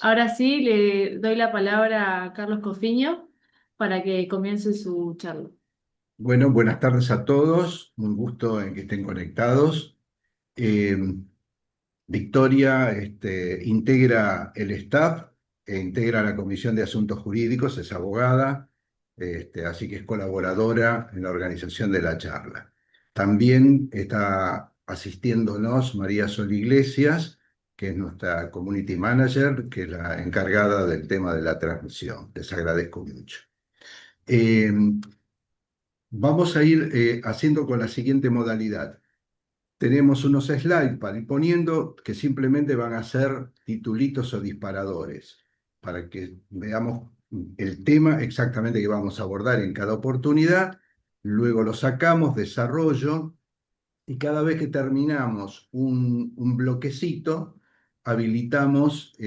Ahora sí, le doy la palabra a Carlos Cofiño para que comience su charla. Bueno, buenas tardes a todos, un gusto en que estén conectados. Eh, Victoria integra el staff, integra la Comisión de Asuntos Jurídicos, es abogada, así que es colaboradora en la organización de la charla. También está asistiéndonos María Sol Iglesias, que es nuestra Community Manager, que es la encargada del tema de la transmisión. Les agradezco mucho. Eh, Vamos a ir haciendo con la siguiente modalidad. Tenemos unos slides para ir poniendo que simplemente van a ser titulitos o disparadores para que veamos el tema exactamente que vamos a abordar en cada oportunidad. Luego lo sacamos, desarrollo, y cada vez que terminamos un bloquecito, habilitamos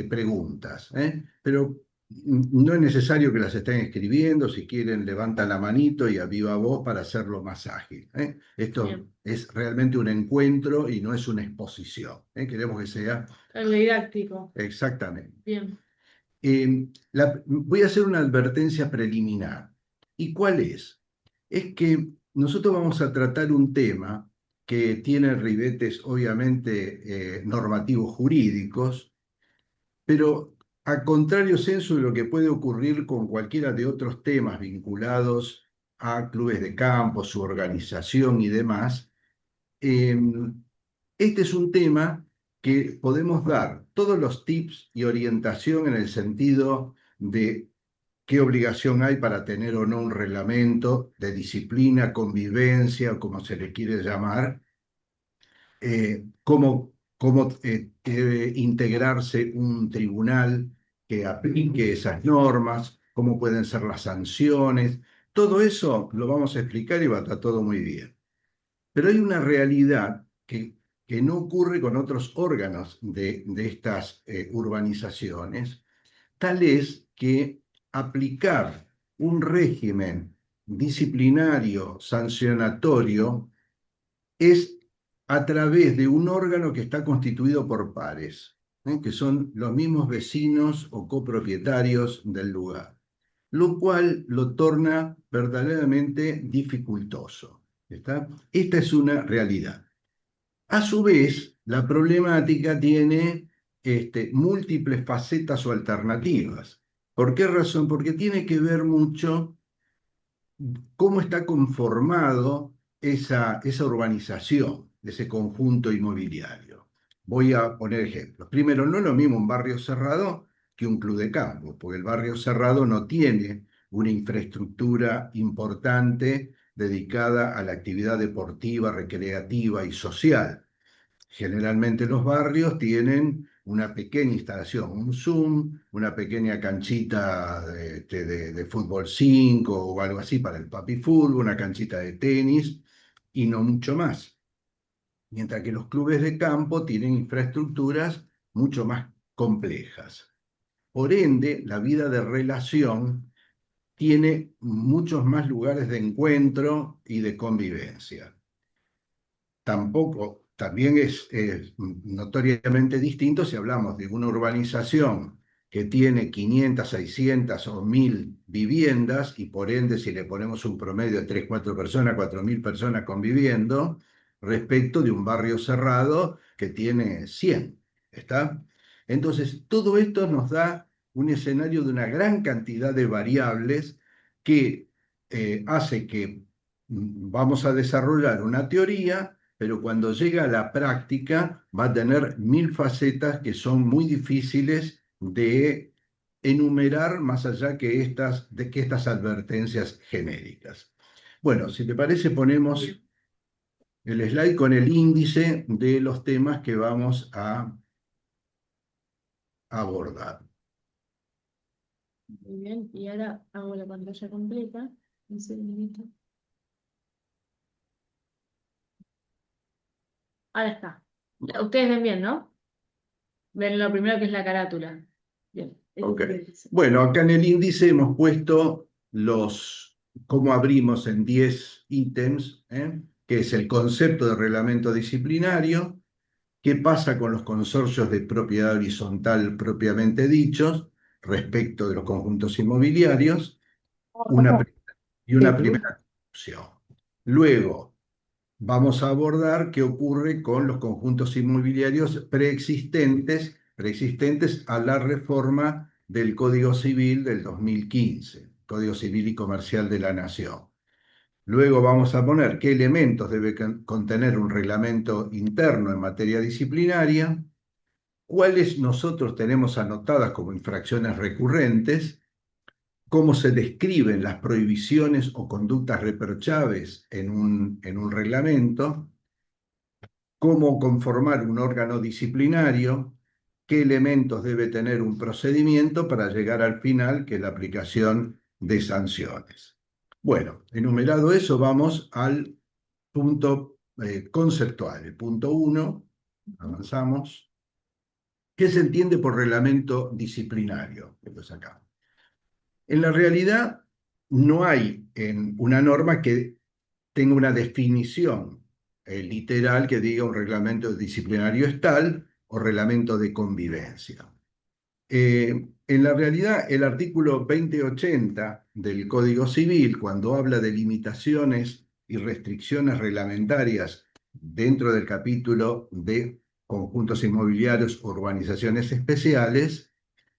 preguntas, ¿eh? Pero no es necesario que las estén escribiendo, si quieren levantan la manito y a viva voz para hacerlo más ágil, ¿eh? Esto Bien, es realmente un encuentro y no es una exposición, ¿eh? Queremos que sea el didáctico. exactamente. Bien, Voy a hacer una advertencia preliminar. ¿Y cuál es? Es que nosotros vamos a tratar un tema que tiene ribetes, obviamente, normativos jurídicos, pero a contrario senso de lo que puede ocurrir con cualquiera de otros temas vinculados a clubes de campo, su organización y demás, eh, este es un tema que podemos dar todos los tips y orientación en el sentido de qué obligación hay para tener o no un reglamento de disciplina, convivencia, o como se le quiere llamar, cómo debe integrarse un tribunal que aplique esas normas, cómo pueden ser las sanciones. Todo eso lo vamos a explicar y va a estar todo muy bien. Pero hay una realidad que no ocurre con otros órganos de estas urbanizaciones, tal es que aplicar un régimen disciplinario sancionatorio es a través de un órgano que está constituido por pares, que son los mismos vecinos o copropietarios del lugar, lo cual lo torna verdaderamente dificultoso. ¿Está? Esta es una realidad. A su vez, la problemática tiene múltiples facetas o alternativas. ¿Por qué razón? Porque tiene que ver mucho cómo está conformado esa urbanización, ese conjunto inmobiliario. Voy a poner ejemplos. Primero, no es lo mismo un barrio cerrado que un club de campo, porque el barrio cerrado no tiene una infraestructura importante dedicada a la actividad deportiva, recreativa y social. Generalmente los barrios tienen una pequeña instalación, un Zoom, una pequeña canchita de fútbol 5 o algo así para el papi fútbol, una canchita de tenis y no mucho más. Mientras que los clubes de campo tienen infraestructuras mucho más complejas. Por ende, la vida de relación tiene muchos más lugares de encuentro y de convivencia. Tampoco, también es notoriamente distinto si hablamos de una urbanización que tiene 500, 600 o 1000 viviendas y por ende si le ponemos un promedio de 3, 4 personas, 4000 personas conviviendo, respecto de un barrio cerrado que tiene 100. ¿Está? Entonces, todo esto nos da un escenario de una gran cantidad de variables que hace que vamos a desarrollar una teoría, pero cuando llega a la práctica va a tener 1000 facetas que son muy difíciles de enumerar más allá de que estas advertencias genéricas. Bueno, si te parece, ponemos el slide con el índice de los temas que vamos a abordar. muy bien. Y ahora hago la pantalla completa. Un segundito. Ahora está. Ustedes ven bien, ¿no? Ven lo primero que es la carátula. Bien. Eso es Ok. lo que dice. Bueno, acá en el índice hemos puesto cómo abrimos en 10 ítems, que es el concepto de reglamento disciplinario, qué pasa con los consorcios de propiedad horizontal propiamente dichos respecto de los conjuntos inmobiliarios, una, una primera conclusión. Luego, vamos a abordar qué ocurre con los conjuntos inmobiliarios preexistentes a la reforma del Código Civil del 2015, Código Civil y Comercial de la Nación. Luego vamos a poner qué elementos debe contener un reglamento interno en materia disciplinaria, cuáles nosotros tenemos anotadas como infracciones recurrentes, cómo se describen las prohibiciones o conductas reprochables en un reglamento, cómo conformar un órgano disciplinario, qué elementos debe tener un procedimiento para llegar al final, que es la aplicación de sanciones. Bueno, enumerado eso, vamos al punto conceptual. El punto 1, avanzamos. ¿Qué se entiende por reglamento disciplinario? Esto es acá. En la realidad, no hay en una norma que tenga una definición literal que diga un reglamento disciplinario es tal o reglamento de convivencia. En la realidad, el artículo 2080 del Código Civil, cuando habla de limitaciones y restricciones reglamentarias dentro del capítulo de conjuntos inmobiliarios o urbanizaciones especiales,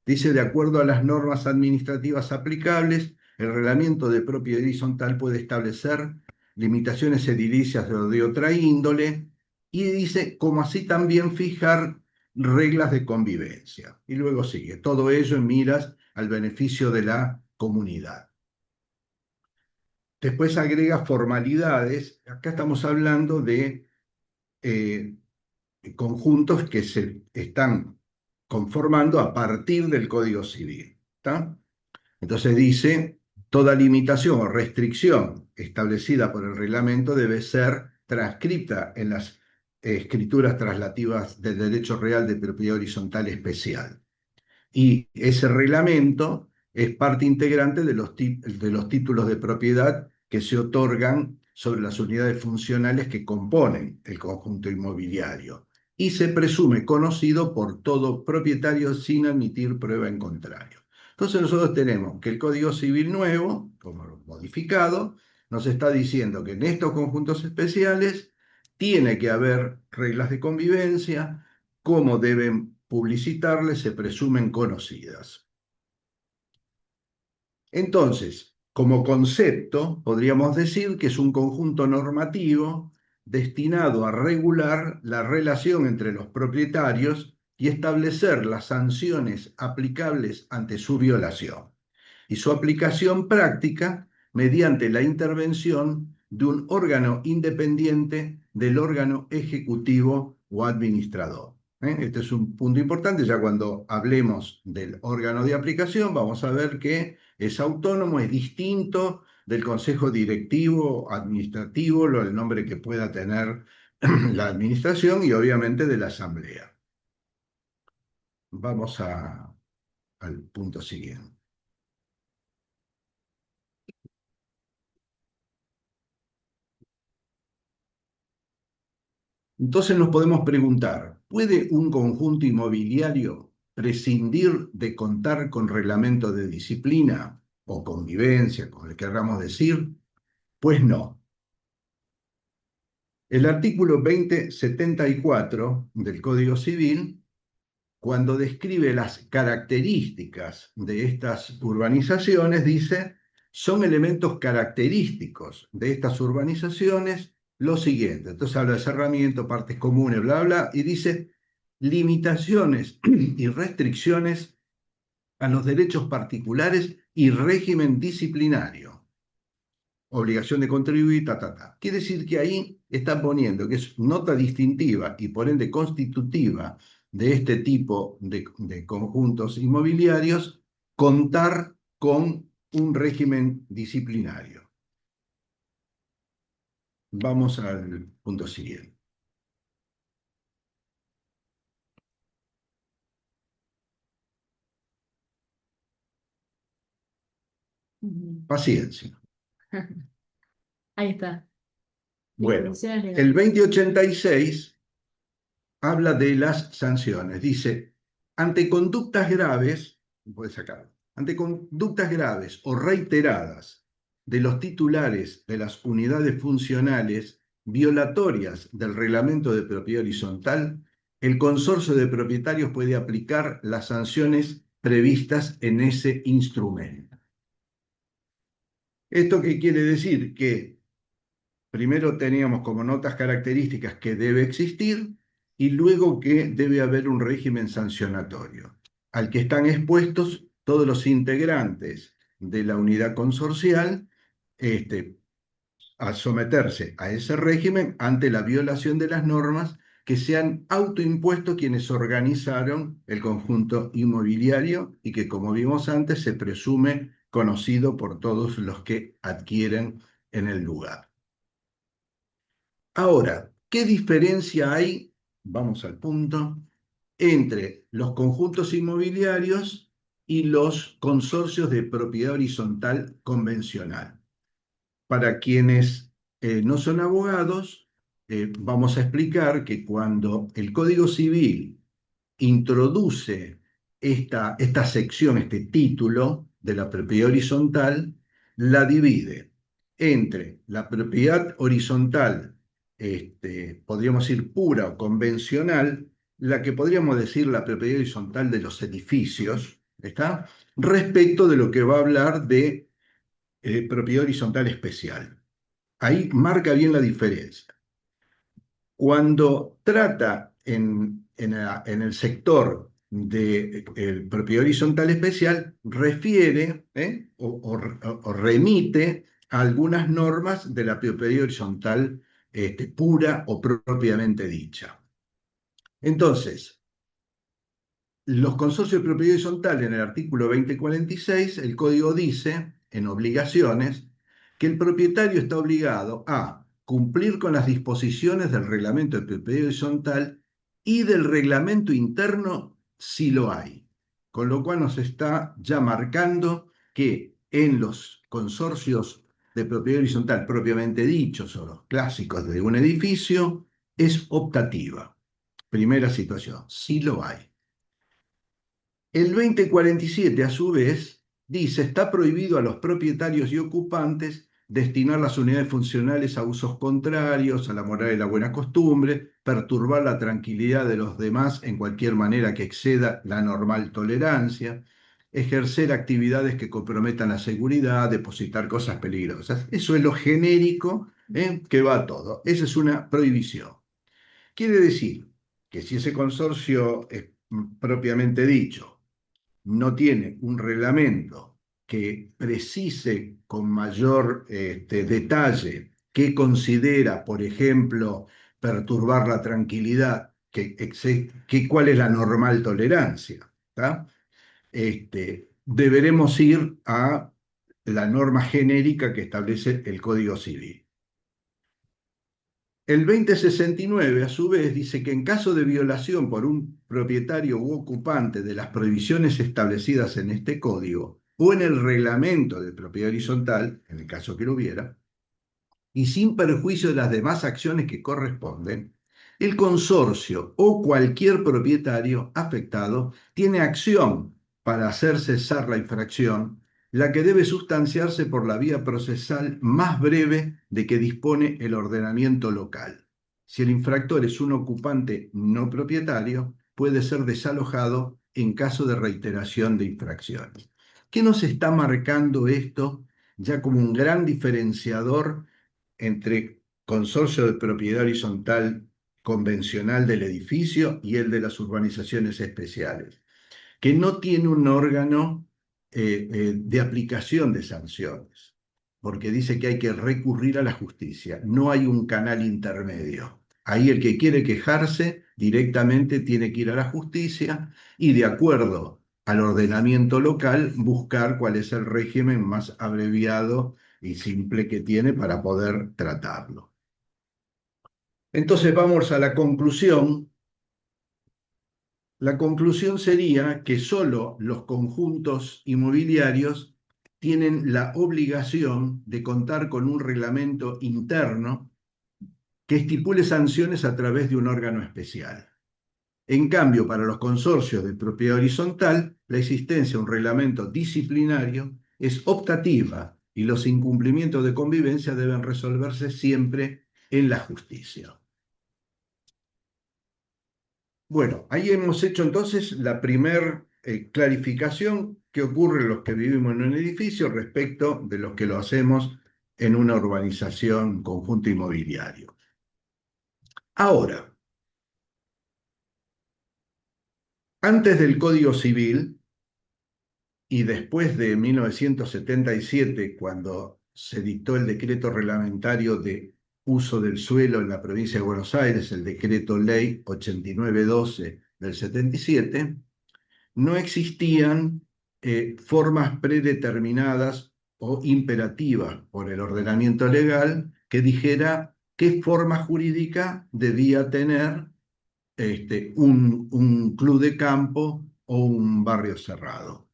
dice, de acuerdo a las normas administrativas aplicables, el reglamento de propiedad horizontal puede establecer limitaciones edilicias de otra índole y dice, como así también fijar reglas de convivencia. Y luego sigue, todo ello en miras al beneficio de la comunidad. Después agrega formalidades. Acá estamos hablando de eh, conjuntos que se están conformando a partir del Código Civil. ¿Está? Entonces dice, toda limitación o restricción establecida por el reglamento debe ser transcripta en las escrituras traslativas del derecho real de propiedad horizontal especial. Y ese reglamento es parte integrante de de los títulos de propiedad que se otorgan sobre las unidades funcionales que componen el conjunto inmobiliario y se presume conocido por todo propietario sin admitir prueba en contrario. Entonces nosotros tenemos que el Código Civil nuevo, como modificado, nos está diciendo que en estos conjuntos especiales tiene que haber reglas de convivencia, cómo deben publicitarles, se presumen conocidas. Entonces, como concepto, podríamos decir que es un conjunto normativo destinado a regular la relación entre los propietarios y establecer las sanciones aplicables ante su violación y su aplicación práctica mediante la intervención de un órgano independiente del órgano ejecutivo o administrador. Este es un punto importante, ya cuando hablemos del órgano de aplicación vamos a ver que es autónomo, es distinto del consejo directivo, administrativo, el nombre que pueda tener la administración y obviamente de la asamblea. Vamos al punto siguiente. Entonces nos podemos preguntar, ¿puede un conjunto inmobiliario prescindir de contar con reglamento de disciplina o convivencia, como le querramos decir? Pues no. El artículo 2074 del Código Civil, cuando describe las características de estas urbanizaciones, dice, son elementos característicos de estas urbanizaciones lo siguiente. Entonces habla de cerramiento, partes comunes, bla, bla, y dice limitaciones y restricciones a los derechos particulares y régimen disciplinario. Obligación de contribuir, ta, ta, ta. Quiere decir que ahí están poniendo que es nota distintiva y por ende constitutiva de este tipo de conjuntos inmobiliarios, contar con un régimen disciplinario. Vamos al punto siguiente. Paciencia. Ahí está. Bueno, Disposiciones el legales. 2086 habla de las sanciones. Dice, ante conductas graves, puede sacar, ante conductas graves o reiteradas de los titulares de las unidades funcionales violatorias del reglamento de propiedad horizontal, el consorcio de propietarios puede aplicar las sanciones previstas en ese instrumento. ¿Esto qué quiere decir? Que primero teníamos como notas características que debe existir y luego que debe haber un régimen sancionatorio al que están expuestos todos los integrantes de la unidad consorcial, este, a someterse a ese régimen ante la violación de las normas que se han autoimpuesto quienes organizaron el conjunto inmobiliario y que, como vimos antes, se presume conocido por todos los que adquieren en el lugar. Ahora, ¿qué diferencia hay? Vamos al punto, entre los conjuntos inmobiliarios y los consorcios de propiedad horizontal convencional. Para quienes no son abogados, vamos a explicar que cuando el Código Civil introduce esta sección, este título de la propiedad horizontal, la divide entre la propiedad horizontal, podríamos decir pura o convencional, la que podríamos decir la propiedad horizontal de los edificios, ¿está? Respecto de lo que va a hablar de propiedad horizontal especial. Ahí marca bien la diferencia. Cuando trata en el sector de propiedad horizontal especial, refiere o remite a algunas normas de la propiedad horizontal pura o propiamente dicha. Entonces, los consorcios de propiedad horizontal, en el artículo 2046, el código dice, en obligaciones, que el propietario está obligado a cumplir con las disposiciones del reglamento de propiedad horizontal y del reglamento interno si lo hay. Con lo cual nos está ya marcando que en los consorcios de propiedad horizontal propiamente dichos o los clásicos de un edificio es optativa. Primera situación, si lo hay. El 2047, a su vez, dice, está prohibido a los propietarios y ocupantes destinar las unidades funcionales a usos contrarios a la moral y la buena costumbre, perturbar la tranquilidad de los demás en cualquier manera que exceda la normal tolerancia, ejercer actividades que comprometan la seguridad, depositar cosas peligrosas. Eso es lo genérico, que va a todo. Esa es una prohibición. Quiere decir que si ese consorcio es propiamente dicho no tiene un reglamento que precise con mayor detalle qué considera, por ejemplo, perturbar la tranquilidad, cuál es la normal tolerancia, ¿tá? Deberemos ir a la norma genérica que establece el Código Civil. El 2069, a su vez, dice que en caso de violación por un propietario u ocupante de las prohibiciones establecidas en este código o en el reglamento de propiedad horizontal, en el caso que lo hubiera, y sin perjuicio de las demás acciones que corresponden, el consorcio o cualquier propietario afectado tiene acción para hacer cesar la infracción, la que debe sustanciarse por la vía procesal más breve de que dispone el ordenamiento local. Si el infractor es un ocupante no propietario, puede ser desalojado en caso de reiteración de infracciones. ¿Qué nos está marcando esto ya como un gran diferenciador entre consorcio de propiedad horizontal convencional del edificio y el de las urbanizaciones especiales, que no tiene un órgano de aplicación de sanciones, porque dice que hay que recurrir a la justicia, no hay un canal intermedio. Ahí el que quiere quejarse directamente tiene que ir a la justicia y, de acuerdo al ordenamiento local, buscar cuál es el régimen más abreviado y simple que tiene para poder tratarlo. Entonces vamos a la conclusión. La conclusión sería que solo los conjuntos inmobiliarios tienen la obligación de contar con un reglamento interno que estipule sanciones a través de un órgano especial. En cambio, para los consorcios de propiedad horizontal, la existencia de un reglamento disciplinario es optativa y los incumplimientos de convivencia deben resolverse siempre en la justicia. Bueno, ahí hemos hecho entonces la primer clarificación que ocurre en los que vivimos en un edificio respecto de los que lo hacemos en una urbanización conjunto inmobiliario. Ahora, antes del Código Civil y después de 1977, cuando se dictó el decreto reglamentario de uso del suelo en la provincia de Buenos Aires, el decreto ley 8912 del 77, no existían formas predeterminadas o imperativas por el ordenamiento legal que dijera qué forma jurídica debía tener un club de campo o un barrio cerrado.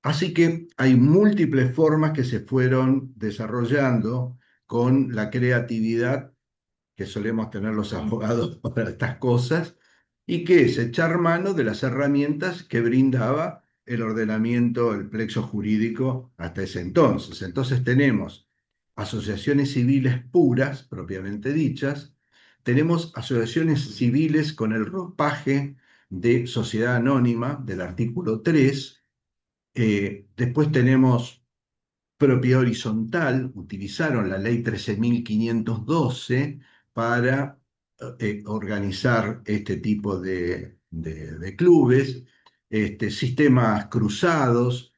Así que hay múltiples formas que se fueron desarrollando con la creatividad que solemos tener los abogados para estas cosas, y que es echar mano de las herramientas que brindaba el ordenamiento, el plexo jurídico hasta ese entonces. Entonces tenemos asociaciones civiles puras, propiamente dichas, tenemos asociaciones civiles con el ropaje de sociedad anónima del artículo 3, después tenemos propiedad horizontal, utilizaron la ley 13.512 para organizar este tipo de clubes, sistemas cruzados,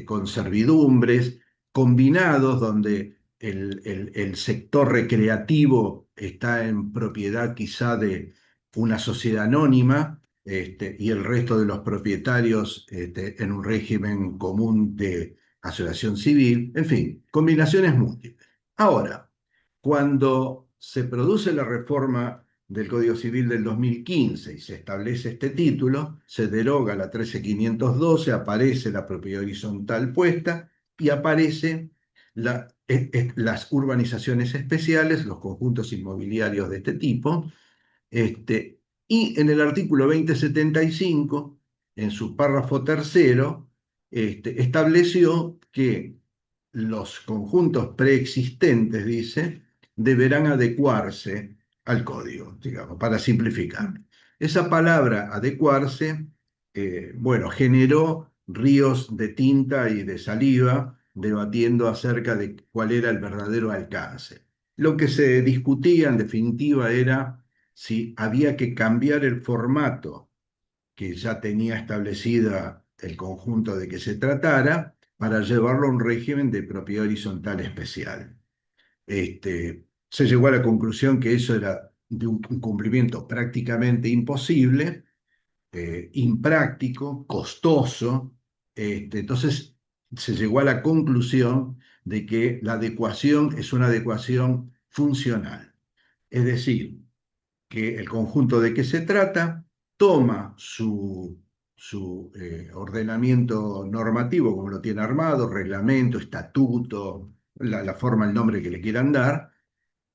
con servidumbres, combinados, donde el sector recreativo está en propiedad quizá de una sociedad anónima, y el resto de los propietarios en un régimen común de asociación civil, en fin, combinaciones múltiples. Ahora, cuando se produce la reforma del Código Civil del 2015 y se establece este título, se deroga la 13.512, aparece la propiedad horizontal puesta y aparece las urbanizaciones especiales, los conjuntos inmobiliarios de este tipo, y en el artículo 2075, en su párrafo tercero, estableció que los conjuntos preexistentes, dice, deberán adecuarse al código, digamos, para simplificar. Esa palabra adecuarse, bueno, generó ríos de tinta y de saliva debatiendo acerca de cuál era el verdadero alcance. Lo que se discutía en definitiva era si había que cambiar el formato que ya tenía establecida el conjunto de que se tratara para llevarlo a un régimen de propiedad horizontal especial. Se llegó a la conclusión que eso era de un cumplimiento prácticamente imposible, impráctico, costoso. Entonces se llegó a la conclusión de que la adecuación es una adecuación funcional. Es decir, que el conjunto de que se trata toma su ordenamiento normativo, como lo tiene armado, reglamento, estatuto, la forma, el nombre que le quieran dar,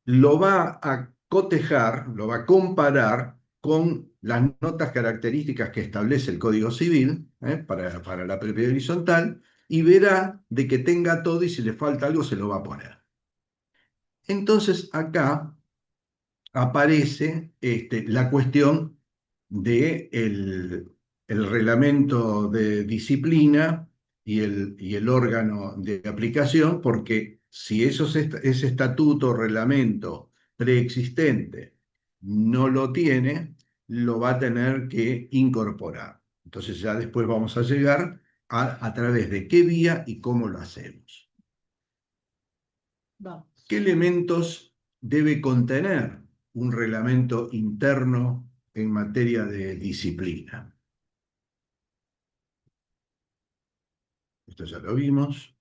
lo va a cotejar, lo va a comparar con las notas características que establece el Código Civil, para la propiedad horizontal, y verá de que tenga todo y si le falta algo se lo va a poner. Entonces acá aparece la cuestión el reglamento de disciplina y el órgano de aplicación, porque si ese estatuto o reglamento preexistente no lo tiene, lo va a tener que incorporar. Entonces ya después vamos a llegar a través de qué vía y cómo lo hacemos. Vamos. ¿Qué elementos debe contener un reglamento interno en materia de disciplina? Esto ya lo vimos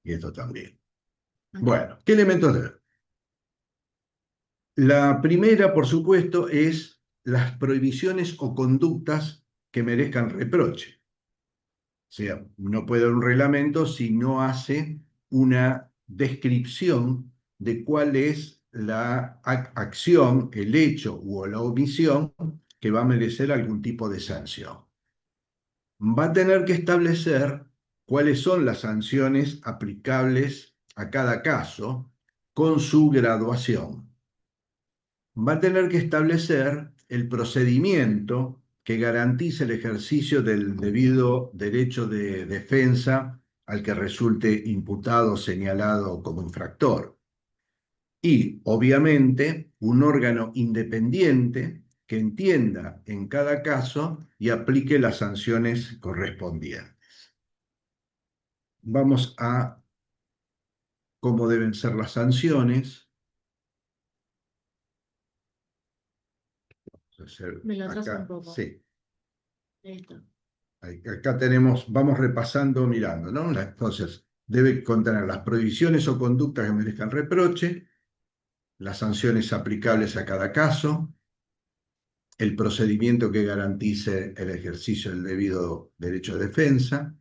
y esto también. Bueno, ¿qué elementos debe? La primera, por supuesto, es las prohibiciones o conductas que merezcan reproche. O sea, no puede haber un reglamento si no hace una descripción de cuál es la acción, el hecho o la omisión que va a merecer algún tipo de sanción. Va a tener que establecer cuáles son las sanciones aplicables a cada caso con su graduación. Va a tener que establecer el procedimiento que garantice el ejercicio del debido derecho de defensa al que resulte imputado o señalado como infractor. Y, obviamente, un órgano independiente que entienda en cada caso y aplique las sanciones correspondientes. Vamos a cómo deben ser las sanciones. Me lo atraso un Acá, poco. sí. Ahí está. Acá tenemos, vamos repasando, mirando, ¿no? Entonces, debe contener las prohibiciones o conductas que merezcan reproche, las sanciones aplicables a cada caso, el procedimiento que garantice el ejercicio del debido derecho de defensa,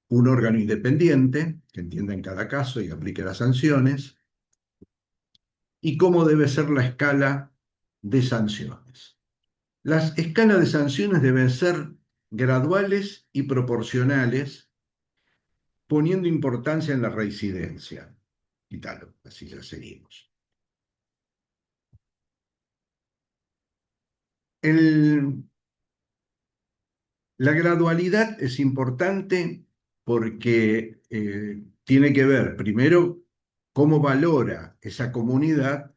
un órgano independiente que entienda en cada caso y aplique las sanciones, y cómo debe ser la escala de sanciones. Las escalas de sanciones deben ser graduales y proporcionales, poniendo importancia en la reincidencia. Quítalo, así ya seguimos. El, la gradualidad es importante porque tiene que ver, primero, cómo valora esa comunidad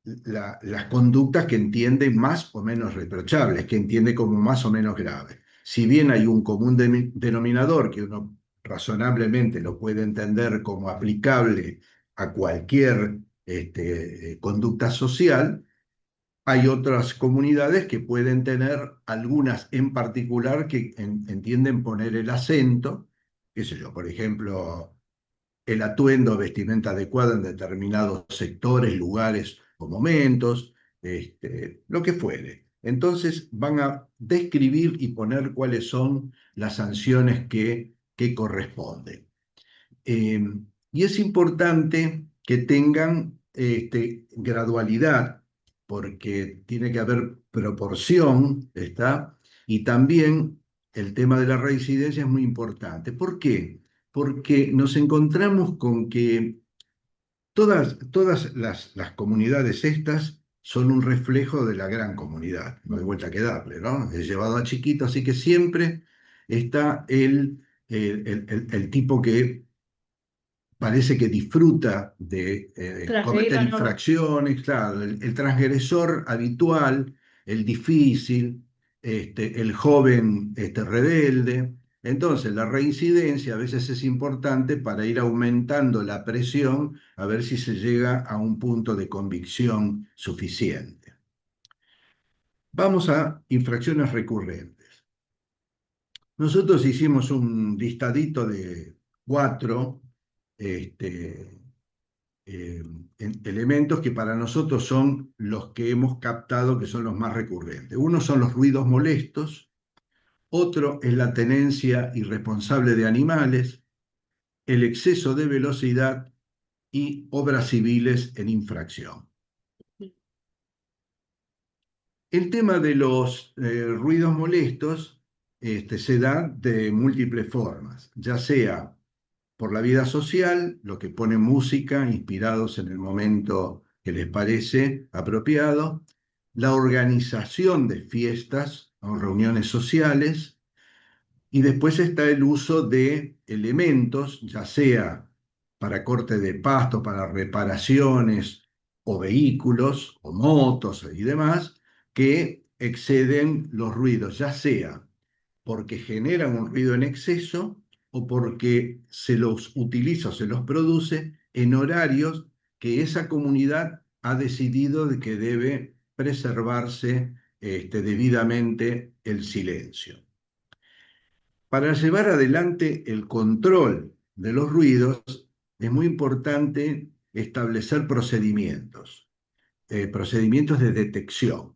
las conductas que entiende más o menos reprochables, que entiende como más o menos graves. Si bien hay un común denominador que uno razonablemente lo puede entender como aplicable a cualquier conducta social, hay otras comunidades que pueden tener algunas en particular que entienden poner el acento, qué sé yo, por ejemplo, el atuendo o vestimenta adecuada en determinados sectores, lugares o momentos, lo que fuere. Entonces van a describir y poner cuáles son las sanciones que corresponden. Eh, y es importante que tengan gradualidad, porque tiene que haber proporción, ¿está? Y también el tema de la reincidencia es muy importante. ¿Por qué? Porque nos encontramos con que todas las comunidades estas son un reflejo de la gran comunidad, no hay vuelta que darle, ¿no? Es llevado a chiquito, así que siempre está el tipo que parece que disfruta de Transgredir cometer la norma. infracciones, claro, el transgresor habitual, el difícil, el joven rebelde. Entonces, la reincidencia a veces es importante para ir aumentando la presión a ver si se llega a un punto de convicción suficiente. Vamos a infracciones recurrentes. Nosotros hicimos un listadito de 4 este, eh, elementos que para nosotros son los que hemos captado que son los más recurrentes. Uno son los ruidos molestos, otro es la tenencia irresponsable de animales, el exceso de velocidad y obras civiles en infracción. El tema de los ruidos molestos se da de múltiples formas, ya sea por la vida social, lo que pone música inspirados en el momento que les parece apropiado, la organización de fiestas o reuniones sociales, y después está el uso de elementos, ya sea para corte de pasto, para reparaciones o vehículos o motos y demás, que exceden los ruidos, ya sea porque generan un ruido en exceso o porque se los utiliza o se los produce en horarios que esa comunidad ha decidido de que debe preservarse debidamente el silencio. Para llevar adelante el control de los ruidos es muy importante establecer procedimientos de detección.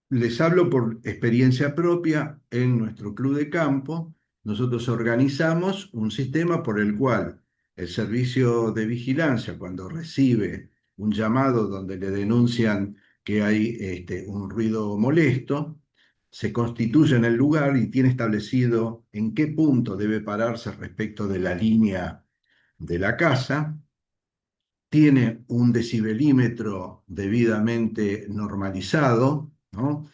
Les hablo por experiencia propia. En nuestro club de campo, nosotros organizamos un sistema por el cual el servicio de vigilancia, cuando recibe un llamado donde le denuncian que hay un ruido molesto, se constituye en el lugar y tiene establecido en qué punto debe pararse respecto de la línea de la casa, tiene un decibelímetro debidamente normalizado, ¿no?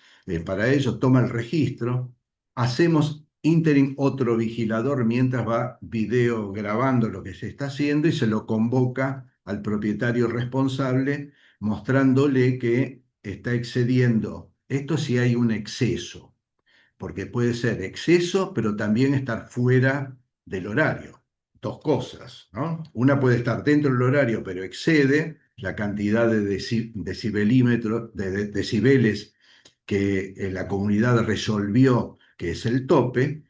Para ello toma el registro, hacemos ínterin otro vigilador mientras va video grabando lo que se está haciendo y se lo convoca al propietario responsable mostrándole que está excediendo. Esto si hay un exceso, porque puede ser exceso, pero también estar fuera del horario. Dos cosas, ¿no? Una puede estar dentro del horario, pero excede la cantidad de decibelímetros, de decibeles que la comunidad resolvió que es el tope,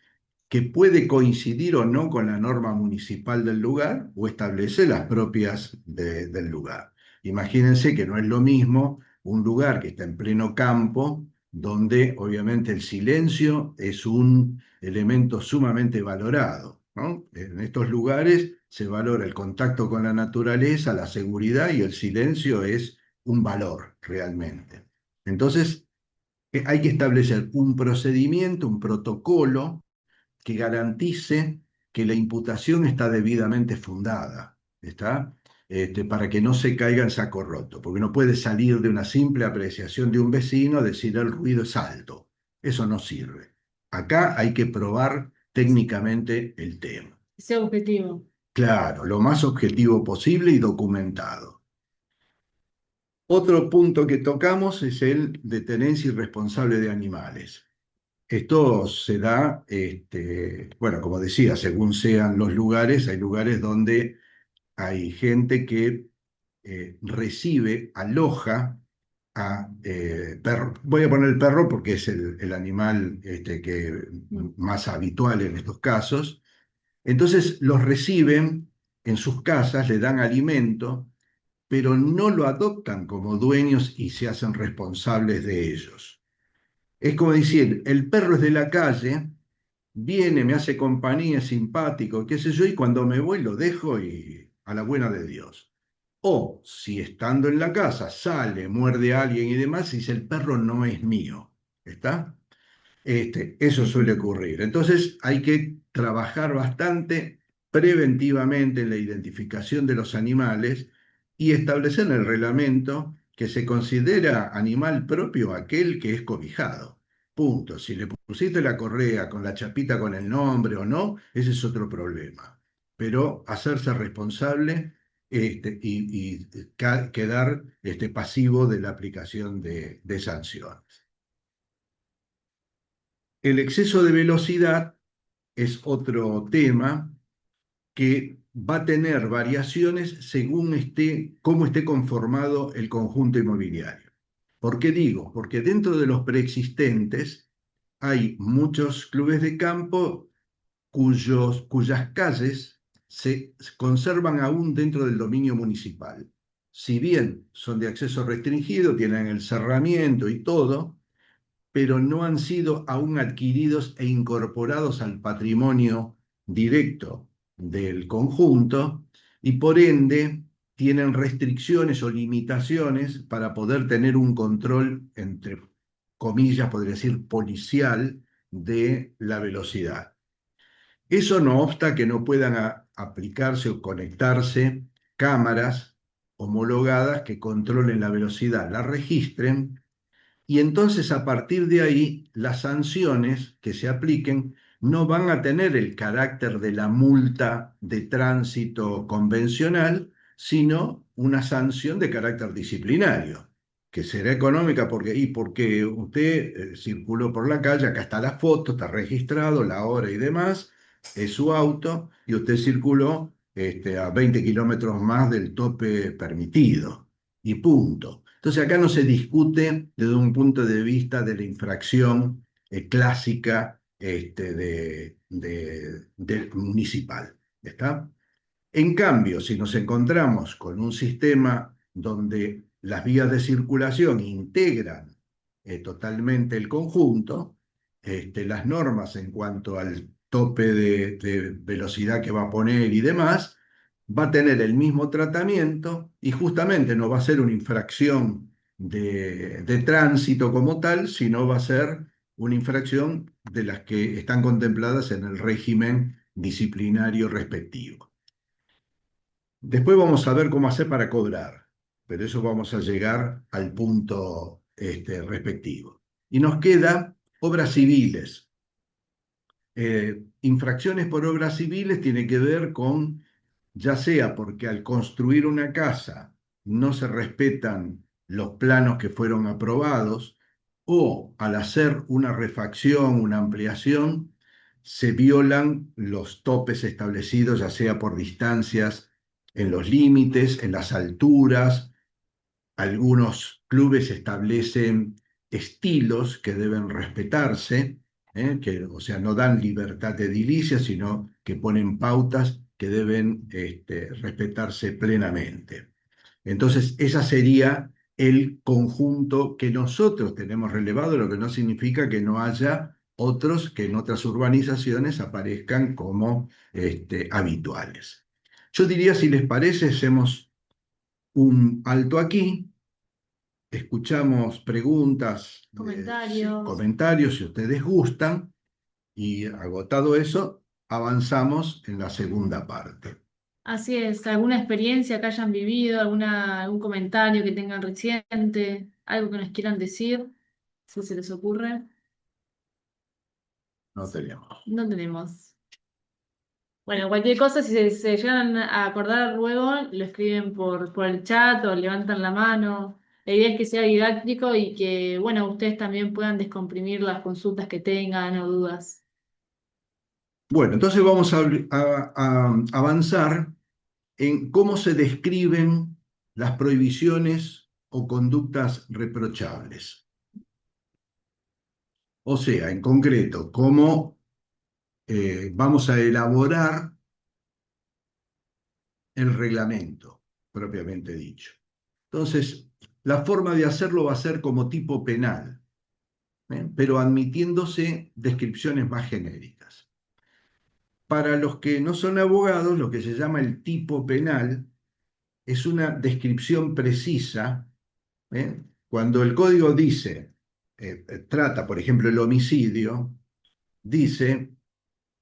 que puede coincidir o no con la norma municipal del lugar o establece las propias del lugar. Imagínense que no es lo mismo un lugar que está en pleno campo, donde obviamente el silencio es un elemento sumamente valorado, ¿no? En estos lugares se valora el contacto con la naturaleza, la seguridad y el silencio es un valor realmente. Entonces, hay que establecer un procedimiento, un protocolo que garantice que la imputación está debidamente fundada, ¿está? Para que no se caiga en saco roto, porque no puede salir de una simple apreciación de un vecino decir el ruido es alto. Eso no sirve. Acá hay que probar técnicamente el tema. Ese objetivo. Claro, lo más objetivo posible y documentado. Otro punto que tocamos es el de tenencia irresponsable de animales. Esto se da, bueno, como decía, según sean los lugares, hay lugares donde hay gente que recibe, aloja a perros. Voy a poner el perro porque es el animal que más habitual en estos casos. Entonces los reciben en sus casas, le dan alimento, pero no lo adoptan como dueños y se hacen responsables de ellos. Es como decir, el perro es de la calle, viene, me hace compañía, es simpático, qué sé yo, y cuando me voy lo dejo y a la buena de Dios. O si estando en la casa sale, muerde a alguien y demás, dice el perro no es mío. ¿Está? Eso suele ocurrir. Entonces hay que trabajar bastante preventivamente en la identificación de los animales y establecer en el reglamento que se considera animal propio aquel que es cobijado. Punto. Si le pusiste la correa con la chapita con el nombre o no, ese es otro problema. Pero hacerse responsable y quedar pasivo de la aplicación de sanciones. El exceso de velocidad es otro tema que va a tener variaciones según cómo esté conformado el conjunto inmobiliario. ¿Por qué digo? Porque dentro de los preexistentes hay muchos clubes de campo cuyas calles se conservan aún dentro del dominio municipal. Si bien son de acceso restringido, tienen el cerramiento y todo, pero no han sido aún adquiridos e incorporados al patrimonio directo del conjunto y por ende tienen restricciones o limitaciones para poder tener un control, entre comillas, podría decir, policial de la velocidad. Eso no obsta que no puedan aplicarse o conectarse cámaras homologadas que controlen la velocidad, la registren y entonces a partir de ahí las sanciones que se apliquen no van a tener el carácter de la multa de tránsito convencional, sino una sanción de carácter disciplinario, que será económica porque usted circuló por la calle, acá está la foto, está registrado, la hora y demás, es su auto y usted circuló a 20 kilómetros más del tope permitido y punto. Entonces acá no se discute desde un punto de vista de la infracción clásica del municipal. ¿Está? En cambio, si nos encontramos con un sistema donde las vías de circulación integran totalmente el conjunto, las normas en cuanto al tope de velocidad que va a poner y demás, va a tener el mismo tratamiento y justamente no va a ser una infracción de tránsito como tal, sino va a ser una infracción de las que están contempladas en el régimen disciplinario respectivo. Después vamos a ver cómo hacer para cobrar, pero eso vamos a llegar al punto respectivo. Y nos queda obras civiles. Infracciones por obras civiles tiene que ver con, ya sea porque al construir una casa no se respetan los planos que fueron aprobados, o al hacer una refacción, una ampliación, se violan los topes establecidos, ya sea por distancias en los límites, en las alturas. Algunos clubes establecen estilos que deben respetarse, que, o sea, no dan libertad de edilicia, sino que ponen pautas que deben respetarse plenamente. Entonces, esa sería el conjunto que nosotros tenemos relevado, lo que no significa que no haya otros que en otras urbanizaciones aparezcan como habituales. Yo diría, si les parece, hacemos un alto aquí, escuchamos preguntas, Comentarios. comentarios, si ustedes gustan, y agotado eso, avanzamos en la segunda parte. Así es, alguna experiencia que hayan vivido, algún comentario que tengan reciente, algo que nos quieran decir, si se les ocurre. No tenemos. No tenemos. Bueno, cualquier cosa, si se llegan a acordar luego, lo escriben por el chat o levantan la mano. La idea es que sea didáctico y que, bueno, ustedes también puedan descomprimir las consultas que tengan o dudas. Bueno, entonces vamos a avanzar en cómo se describen las prohibiciones o conductas reprochables. O sea, en concreto, cómo vamos a elaborar el reglamento, propiamente dicho. Entonces, la forma de hacerlo va a ser como tipo penal, pero admitiéndose descripciones más genéricas. Para los que no son abogados, lo que se llama el tipo penal es una descripción precisa. Cuando el código dice, trata, por ejemplo, el homicidio, dice,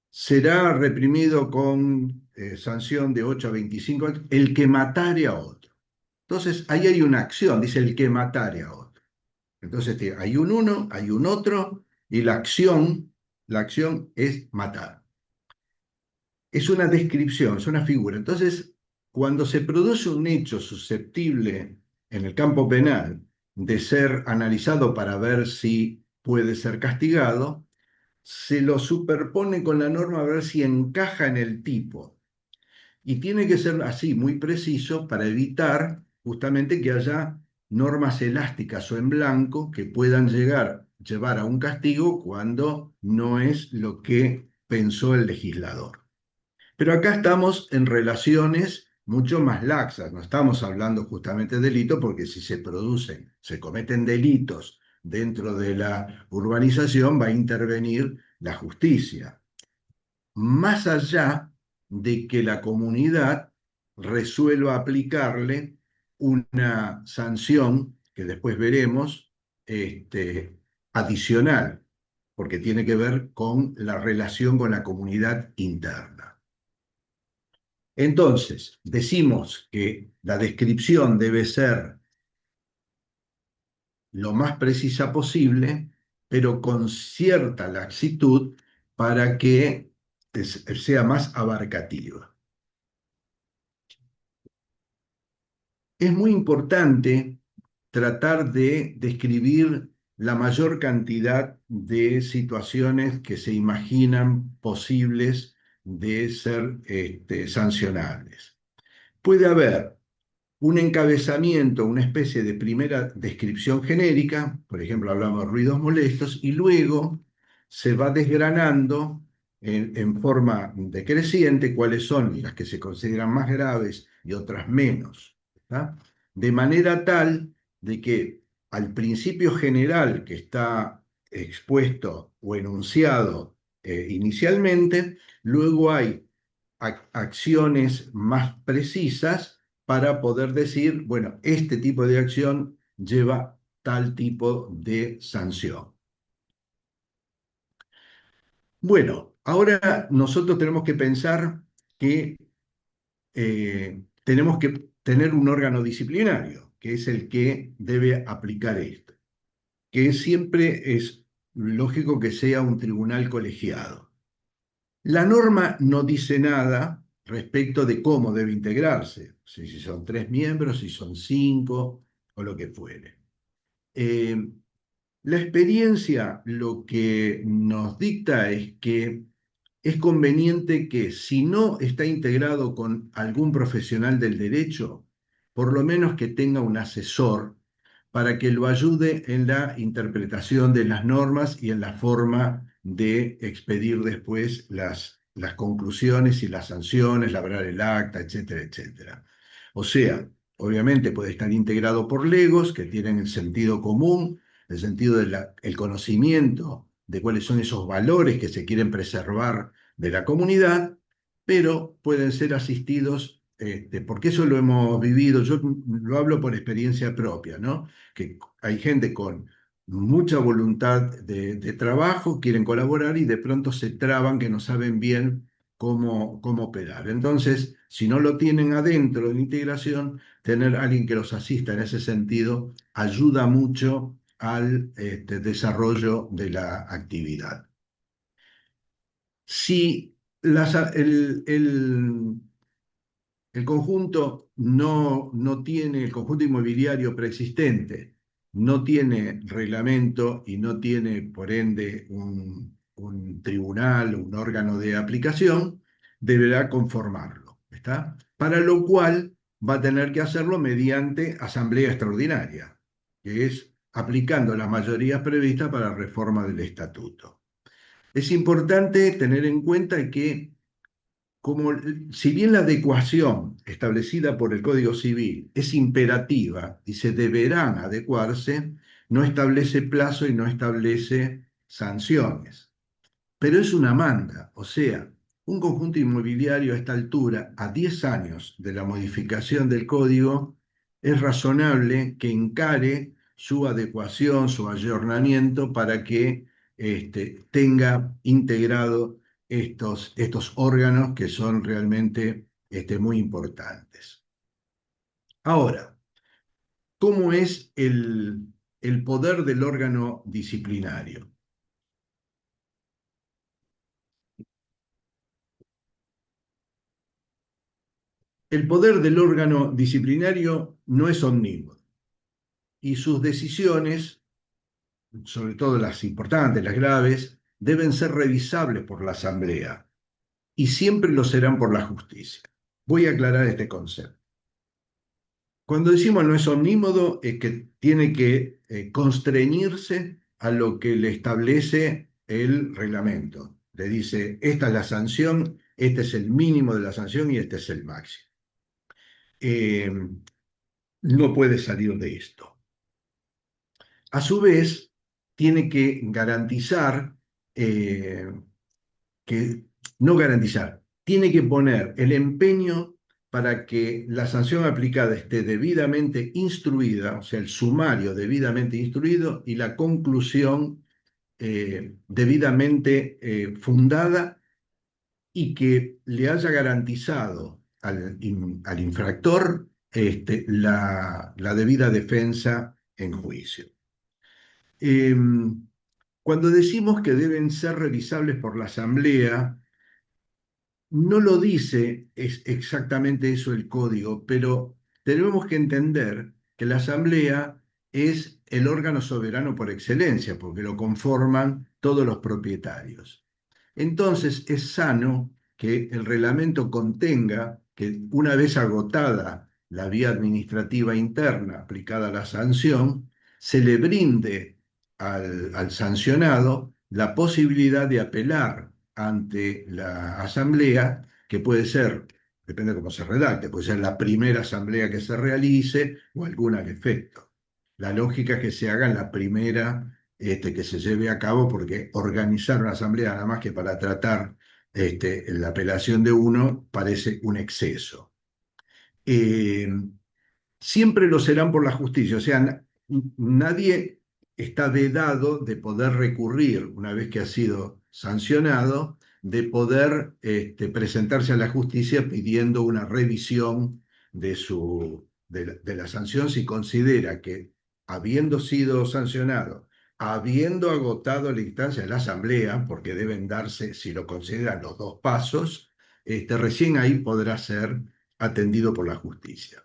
será reprimido con sanción de 8 a 25 años el que matare a otro. Entonces, ahí hay una acción, dice el que matare a otro. Entonces, hay un uno, hay un otro, y la acción es matar. Es una descripción, es una figura. Entonces, cuando se produce un hecho susceptible en el campo penal de ser analizado para ver si puede ser castigado, se lo superpone con la norma a ver si encaja en el tipo. Y tiene que ser así, muy preciso, para evitar justamente que haya normas elásticas o en blanco que puedan llevar a un castigo cuando no es lo que pensó el legislador. Pero acá estamos en relaciones mucho más laxas, no estamos hablando justamente de delito, porque si se cometen delitos dentro de la urbanización, va a intervenir la justicia. Más allá de que la comunidad resuelva aplicarle una sanción, que después veremos, adicional, porque tiene que ver con la relación con la comunidad interna. Entonces, decimos que la descripción debe ser lo más precisa posible, pero con cierta laxitud para que sea más abarcativa. Es muy importante tratar de describir la mayor cantidad de situaciones que se imaginan posibles de ser sancionables. Puede haber un encabezamiento, una especie de primera descripción genérica, por ejemplo, hablamos de ruidos molestos, y luego se va desgranando en forma decreciente cuáles son las que se consideran más graves y otras menos, ¿tá? De manera tal de que al principio general que está expuesto o enunciado inicialmente, luego hay acciones más precisas para poder decir, bueno, este tipo de acción lleva tal tipo de sanción. Bueno, ahora nosotros tenemos que pensar que tenemos que tener un órgano disciplinario, que es el que debe aplicar esto, que siempre es lógico que sea un tribunal colegiado. La norma no dice nada respecto de cómo debe integrarse, si son 3 miembros, si son 5 o lo que fuere. Eh, la experiencia lo que nos dicta es que es conveniente que si no está integrado con algún profesional del derecho, por lo menos que tenga un asesor para que lo ayude en la interpretación de las normas y en la forma de expedir después las conclusiones y las sanciones, labrar el acta, etcétera, etcétera. O sea, obviamente puede estar integrado por legos que tienen el sentido común, el sentido del conocimiento de cuáles son esos valores que se quieren preservar de la comunidad, pero pueden ser asistidos, porque eso lo hemos vivido, yo lo hablo por experiencia propia, ¿no? Que hay gente con mucha voluntad de trabajo, quieren colaborar y de pronto se traban que no saben bien cómo operar. Entonces, si no lo tienen adentro de la integración, tener alguien que los asista en ese sentido ayuda mucho al desarrollo de la actividad. Si el conjunto no tiene, el conjunto inmobiliario preexistente no tiene reglamento y no tiene, por ende, un tribunal, un órgano de aplicación, deberá conformarlo, ¿está? Para lo cual va a tener que hacerlo mediante asamblea extraordinaria, que es aplicando las mayorías previstas para la reforma del estatuto. Es importante tener en cuenta que como si bien la adecuación establecida por el Código Civil es imperativa y se deberán adecuarse, no establece plazo y no establece sanciones. Pero es una manda, o sea, un conjunto inmobiliario a esta altura, a 10 años de la modificación del código, es razonable que encare su adecuación, su ayornamiento para que tenga integrado estos órganos que son realmente muy importantes. Ahora, ¿cómo es el poder del órgano disciplinario? El poder del órgano disciplinario no es omnímodo y sus decisiones, sobre todo las importantes, las graves, deben ser revisables por la Asamblea y siempre lo serán por la justicia. Voy a aclarar este concepto. Cuando decimos no es omnímodo, es que tiene que constreñirse a lo que le establece el reglamento. Le dice, esta es la sanción, este es el mínimo de la sanción y este es el máximo. Eh, no puede salir de esto. A su vez, tiene que garantizar, que no garantizar, tiene que poner el empeño para que la sanción aplicada esté debidamente instruida, o sea, el sumario debidamente instruido y la conclusión debidamente fundada y que le haya garantizado al infractor la debida defensa en juicio. Eh, Cuando decimos que deben ser revisables por la Asamblea, no lo dice exactamente eso el código, pero tenemos que entender que la Asamblea es el órgano soberano por excelencia, porque lo conforman todos los propietarios. Entonces es sano que el reglamento contenga que una vez agotada la vía administrativa interna aplicada a la sanción, se le brinde al sancionado la posibilidad de apelar ante la asamblea, que puede ser, depende de cómo se redacte, puede ser la primera asamblea que se realice o alguna al efecto. La lógica es que se haga en la primera que se lleve a cabo, porque organizar una asamblea nada más que para tratar la apelación de uno parece un exceso. Eh, Siempre lo serán por la justicia, o sea, nadie está vedado de poder recurrir, una vez que ha sido sancionado, de poder presentarse a la justicia pidiendo una revisión de la sanción si considera que, habiendo sido sancionado, habiendo agotado la instancia de la Asamblea, porque deben darse, si lo consideran, los dos pasos, recién ahí podrá ser atendido por la justicia.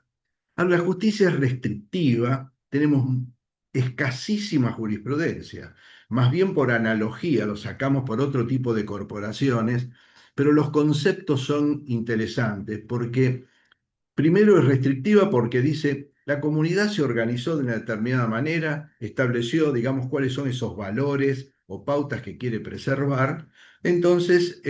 Ahora, la justicia es restrictiva, tenemos escasísima jurisprudencia, más bien por analogía, lo sacamos por otro tipo de corporaciones, pero los conceptos son interesantes porque primero es restrictiva porque dice, la comunidad se organizó de una determinada manera, estableció, digamos, cuáles son esos valores o pautas que quiere preservar, entonces,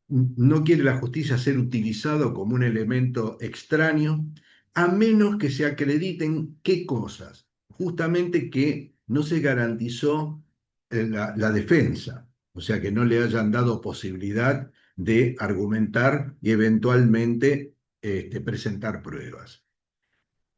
no quiere la justicia ser utilizado como un elemento extraño, a menos que se acrediten qué cosas. Justamente que no se garantizó la defensa, o sea, que no le hayan dado posibilidad de argumentar y eventualmente presentar pruebas.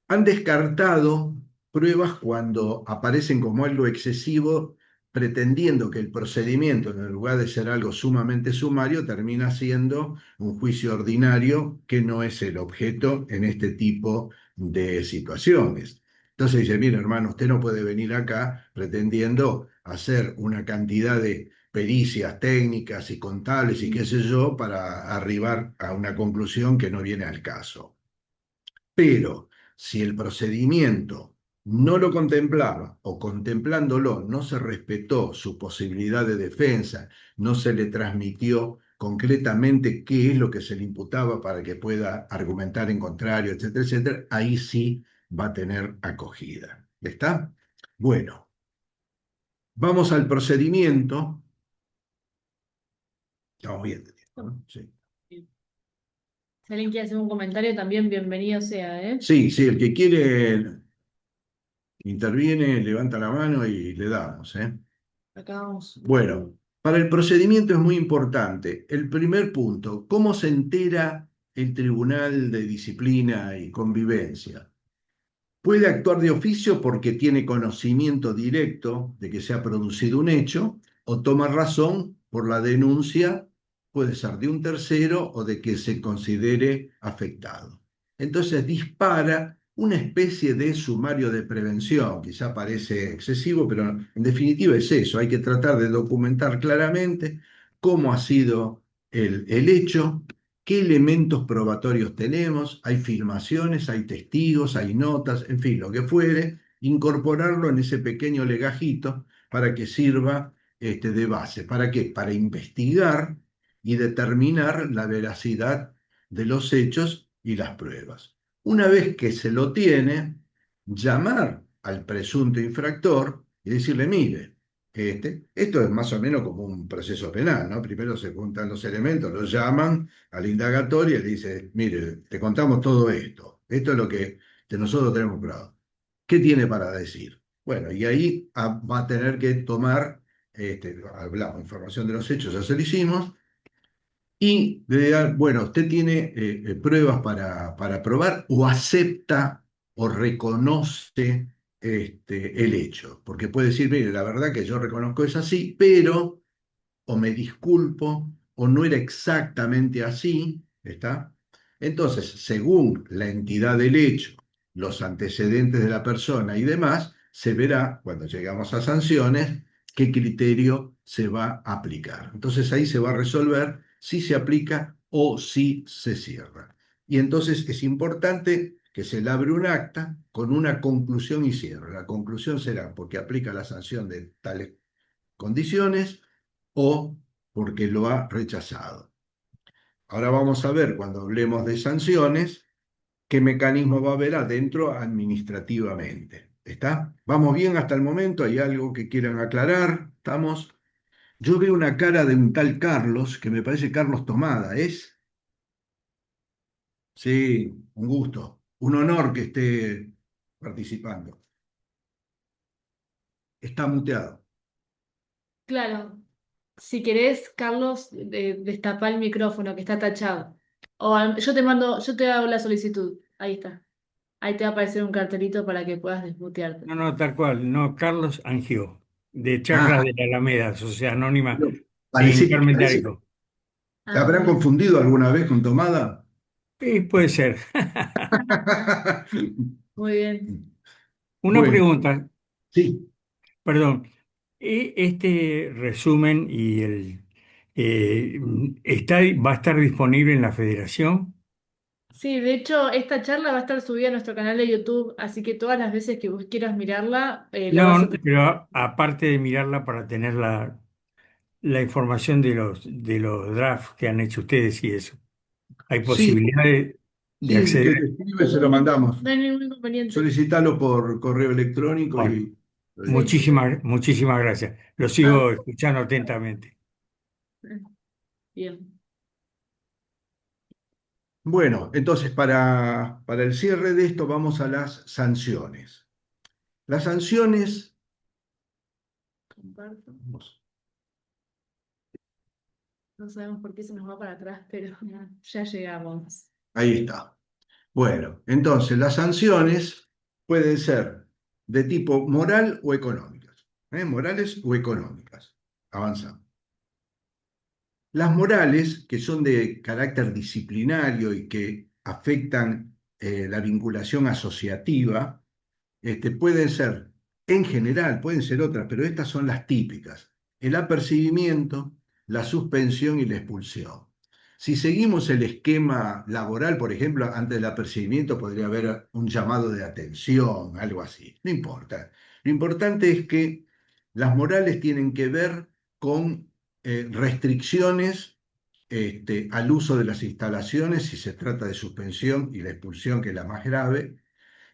Han descartado pruebas cuando aparecen como algo excesivo, pretendiendo que el procedimiento, en lugar de ser algo sumamente sumario, termina siendo un juicio ordinario que no es el objeto en este tipo de situaciones. Entonces dice, mire hermano, usted no puede venir acá pretendiendo hacer una cantidad de pericias técnicas y contables y qué sé yo para arribar a una conclusión que no viene al caso. Pero si el procedimiento no lo contemplaba o contemplándolo no se respetó su posibilidad de defensa, no se le transmitió concretamente qué es lo que se le imputaba para que pueda argumentar en contrario, etcétera, etcétera, ahí sí va a tener acogida. ¿Está? Bueno, vamos al procedimiento. Estamos bien de tiempo, ¿no? Sí. Si alguien quiere hacer un comentario, también bienvenido sea, ¿eh? Sí, sí, el que quiere interviene, levanta la mano y le damos, ¿eh? Acá vamos. Bueno, para el procedimiento es muy importante. El primer punto, ¿cómo se entera el Tribunal de Disciplina y Convivencia? Puede actuar de oficio porque tiene conocimiento directo de que se ha producido un hecho o toma razón por la denuncia, puede ser de un tercero o de que se considere afectado. Entonces dispara una especie de sumario de prevención, quizá parece excesivo, pero en definitiva es eso, hay que tratar de documentar claramente cómo ha sido el hecho, qué elementos probatorios tenemos, hay filmaciones, hay testigos, hay notas, en fin, lo que fuere, incorporarlo en ese pequeño legajito para que sirva de base. ¿Para qué? Para investigar y determinar la veracidad de los hechos y las pruebas. Una vez que se lo tiene, llamar al presunto infractor y decirle, mire, esto es más o menos como un proceso penal, ¿no? Primero se juntan los elementos, los llaman a la indagatoria y le dice, mire, te contamos todo esto, esto es lo que nosotros tenemos probado. ¿Qué tiene para decir? Bueno, y ahí va a tener que tomar, hablamos, información de los hechos, ya se lo hicimos, y le diga, bueno, usted tiene pruebas para probar o acepta o reconoce el hecho, porque puede decir, mire, la verdad que yo reconozco es así, pero o me disculpo, o no era exactamente así, ¿está? Entonces, según la entidad del hecho, los antecedentes de la persona y demás, se verá, cuando llegamos a sanciones, qué criterio se va a aplicar. Entonces ahí se va a resolver si se aplica o si se cierra. Y entonces es importante que se le abre un acta con una conclusión y cierre. La conclusión será porque aplica la sanción de tales condiciones o porque lo ha rechazado. Ahora vamos a ver, cuando hablemos de sanciones, qué mecanismo va a haber adentro administrativamente. ¿Está? ¿Vamos bien hasta el momento? ¿Hay algo que quieran aclarar? ¿Estamos? Yo veo una cara de un tal Carlos, que me parece Carlos Tomada, ¿es? Sí, un gusto, un honor que esté participando. Está muteado. Claro. Si querés, Carlos, destapá el micrófono que está tachado. Yo te mando, yo te hago la solicitud. Ahí está. Ahí te va a aparecer un cartelito para que puedas desmutearte. No, no, tal cual, no, Carlos Angió, de Charlas Ah, de la Alameda, Sociedad Anónima pero de parece Intermediarios. que Ah, habrán muy bien. confundido alguna vez con Tomada. Puede ser. Muy bien. Una Bueno, pregunta, sí, perdón. Este resumen y eh, va a estar disponible en la Federación. Sí, de hecho, esta charla va a estar subida a nuestro canal de YouTube, así que todas las veces que vos quieras mirarla, la vas a No, tener. pero aparte de mirarla para tener la información de los drafts que han hecho ustedes y eso, ¿hay sí, posibilidad de sí, el acceder? que te escribe se lo mandamos. No hay ningún inconveniente. Solicitalo por correo electrónico Bueno, y listo. muchísimas gracias. Lo Ah, sigo escuchando atentamente. bien. Bueno, entonces para el cierre de esto vamos a las sanciones. Las sanciones, Comparto. No sabemos por qué se nos va para atrás, pero ya llegamos. ahí está. Bueno, entonces las sanciones pueden ser de tipo moral o económicas, morales o económicas. Avanzamos. Las morales, que son de carácter disciplinario y que afectan la vinculación asociativa, pueden ser, en general, pueden ser otras, pero estas son las típicas. El apercibimiento, la suspensión y la expulsión. Si seguimos el esquema laboral, por ejemplo, antes del apercibimiento podría haber un llamado de atención, algo así. No importa. Lo importante es que las morales tienen que ver con restricciones al uso de las instalaciones, si se trata de suspensión y la expulsión, que es la más grave,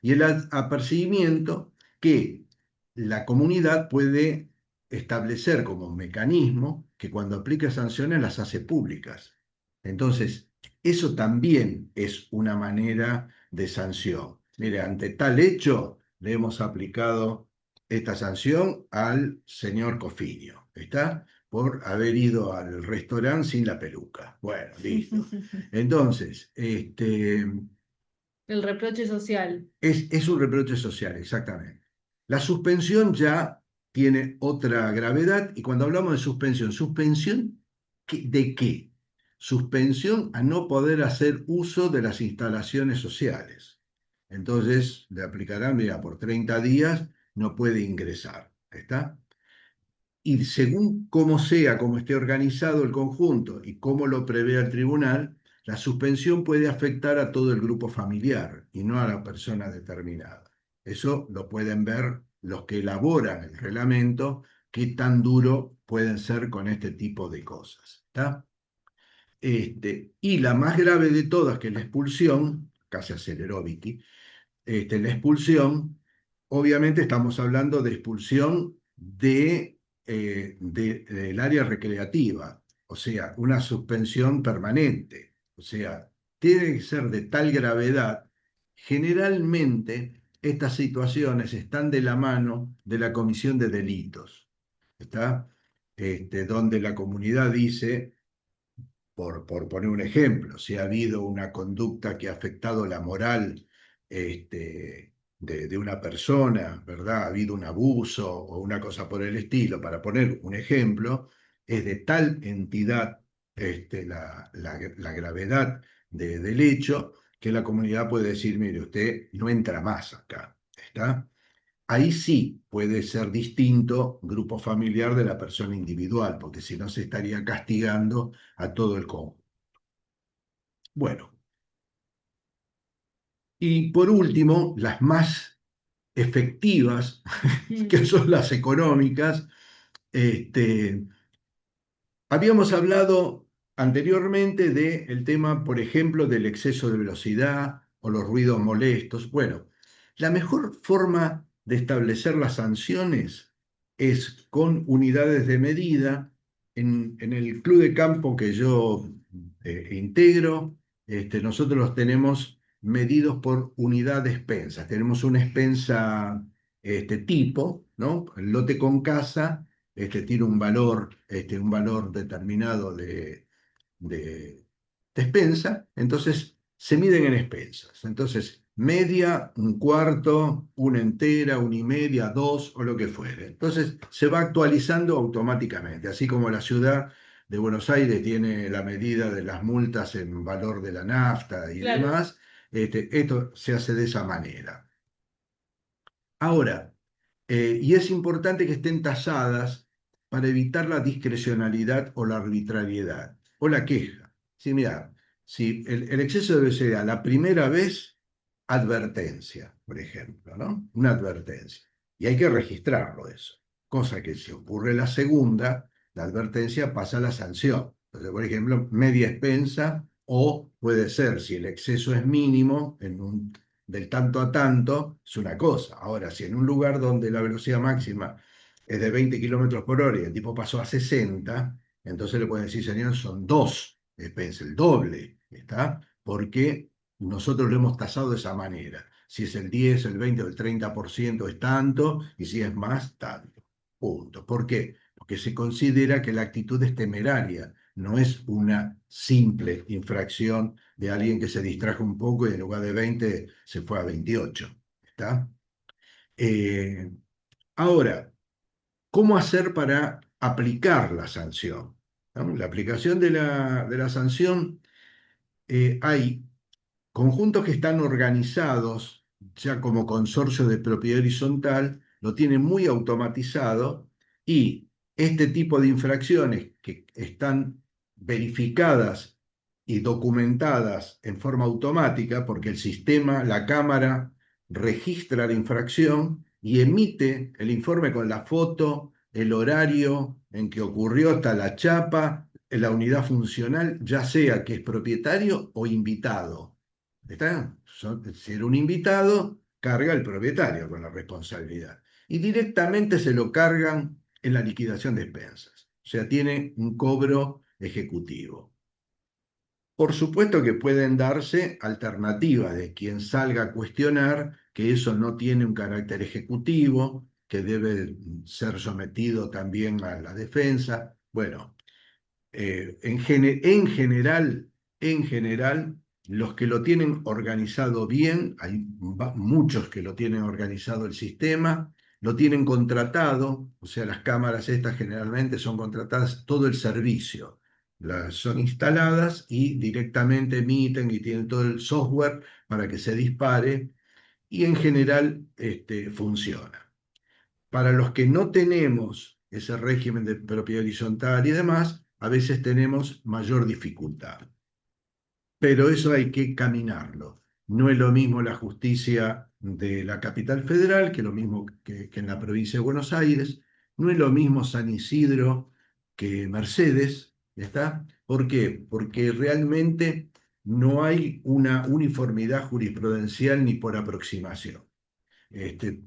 y el apercibimiento que la comunidad puede establecer como mecanismo que cuando aplica sanciones las hace públicas. Entonces, eso también es una manera de sanción. Mire, ante tal hecho, le hemos aplicado esta sanción al señor Cofinio, ¿está? Por haber ido al restaurante sin la peluca. Bueno, listo. Entonces, El reproche social. es un reproche social, exactamente. La suspensión ya tiene otra gravedad y cuando hablamos de suspensión, ¿suspensión de qué? Suspensión a no poder hacer uso de las instalaciones sociales. Entonces le aplicarán, mira, por 30 días no puede ingresar, ¿está? Y según cómo sea, cómo esté organizado el conjunto y cómo lo prevé el tribunal, la suspensión puede afectar a todo el grupo familiar y no a la persona determinada. Eso lo pueden ver los que elaboran el reglamento, qué tan duro pueden ser con este tipo de cosas. ¿Está? Y la más grave de todas, que es la expulsión, casi aceleró Vicky, la expulsión, obviamente estamos hablando de expulsión del área recreativa, o sea, una suspensión permanente, o sea, tiene que ser de tal gravedad. Generalmente estas situaciones están de la mano de la comisión de delitos, ¿está? Donde la comunidad dice, por poner un ejemplo, si ha habido una conducta que ha afectado la moral de una persona, ¿verdad? Ha habido un abuso o una cosa por el estilo, para poner un ejemplo, es de tal entidad la gravedad del hecho que la comunidad puede decir, mire, usted no entra más acá, ¿está? Ahí sí puede ser distinto grupo familiar de la persona individual, porque si no se estaría castigando a todo el conjunto. Bueno, y por último, las más efectivas, que son las económicas, este, habíamos hablado anteriormente del tema, por ejemplo, del exceso de velocidad o los ruidos molestos. Bueno, la mejor forma de establecer las sanciones es con unidades de medida. En el club de campo que yo integro, nosotros los tenemos medidos por unidad de expensas. Tenemos una expensa tipo, ¿no? El lote con casa tiene un valor determinado de despensa, entonces se miden en expensas. Entonces, media, un cuarto, una entera, una y media, dos o lo que fuere. Entonces se va actualizando automáticamente, así como la ciudad de Buenos Aires tiene la medida de las multas en valor de la nafta y Claro, demás, esto se hace de esa manera. Ahora, y es importante que estén tasadas para evitar la discrecionalidad o la arbitrariedad o la queja. Sí, mira, si el exceso de velocidad la primera vez, advertencia, por ejemplo, ¿no? Una advertencia. Y hay que registrarlo eso. Cosa que si ocurre la segunda, la advertencia pasa a la sanción. Entonces, por ejemplo, media expensa o puede ser, si el exceso es mínimo, del tanto a tanto, es una cosa. Ahora, si en un lugar donde la velocidad máxima es de 20 kilómetros por hora y el tipo pasó a 60, entonces le pueden decir, señor, son dos expensas, el doble, ¿está? Porque nosotros lo hemos tasado de esa manera. Si es el 10, el 20 o el 30% es tanto, y si es más, tanto. Punto. ¿Por qué? Porque se considera que la actitud es temeraria, no es una simple infracción de alguien que se distrajo un poco y en lugar de 20 se fue a 28. ¿Está? Eh, Ahora, ¿cómo hacer para aplicar la sanción? ¿No? La aplicación de la sanción, hay conjuntos que están organizados ya como consorcio de propiedad horizontal, lo tienen muy automatizado y este tipo de infracciones que están verificadas y documentadas en forma automática, porque el sistema, la cámara, registra la infracción y emite el informe con la foto, el horario en que ocurrió, hasta la chapa, la unidad funcional, ya sea que es propietario o invitado. ¿Está? Si era un invitado, carga el propietario con la responsabilidad. Y directamente se lo cargan en la liquidación de expensas. O sea, tiene un cobro ejecutivo. Por supuesto que pueden darse alternativas de quien salga a cuestionar que eso no tiene un carácter ejecutivo, que debe ser sometido también a la defensa. Bueno, en general, los que lo tienen organizado bien, hay muchos que lo tienen organizado el sistema, lo tienen contratado, o sea, las cámaras estas generalmente son contratadas, todo el servicio, son instaladas y directamente emiten y tienen todo el software para que se dispare y en general funciona. Para los que no tenemos ese régimen de propiedad horizontal y demás, a veces tenemos mayor dificultad. Pero eso hay que caminarlo. No es lo mismo la justicia de la capital federal que lo mismo que en la provincia de Buenos Aires. No es lo mismo San Isidro que Mercedes, ¿está? ¿Por qué? Porque realmente no hay una uniformidad jurisprudencial ni por aproximación.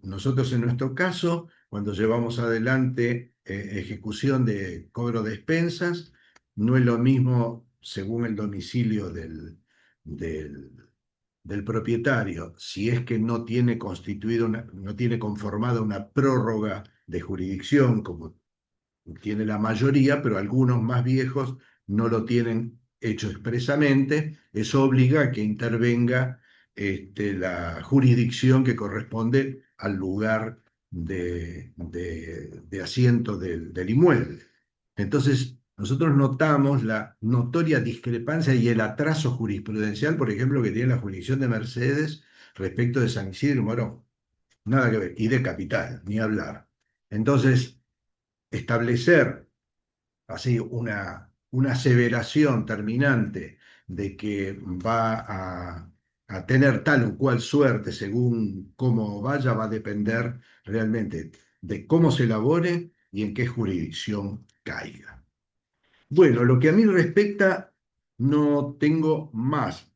Nosotros en nuestro caso, cuando llevamos adelante ejecución de cobro de expensas, no es lo mismo según el domicilio del, del propietario, si es que no tiene no tiene conformada una prórroga de jurisdicción, como tiene la mayoría, pero algunos más viejos no lo tienen hecho expresamente. Eso obliga a que intervenga la jurisdicción que corresponde al lugar de asiento del inmueble. Entonces, nosotros notamos la notoria discrepancia y el atraso jurisprudencial, por ejemplo, que tiene la jurisdicción de Mercedes respecto de San Isidro y Morón. Nada que ver. Y de Capital, ni hablar. Entonces, establecer así una aseveración terminante de que va a tener tal o cual suerte según cómo vaya, va a depender realmente de cómo se elabore y en qué jurisdicción caiga. Bueno, lo que a mí respecta, no tengo más.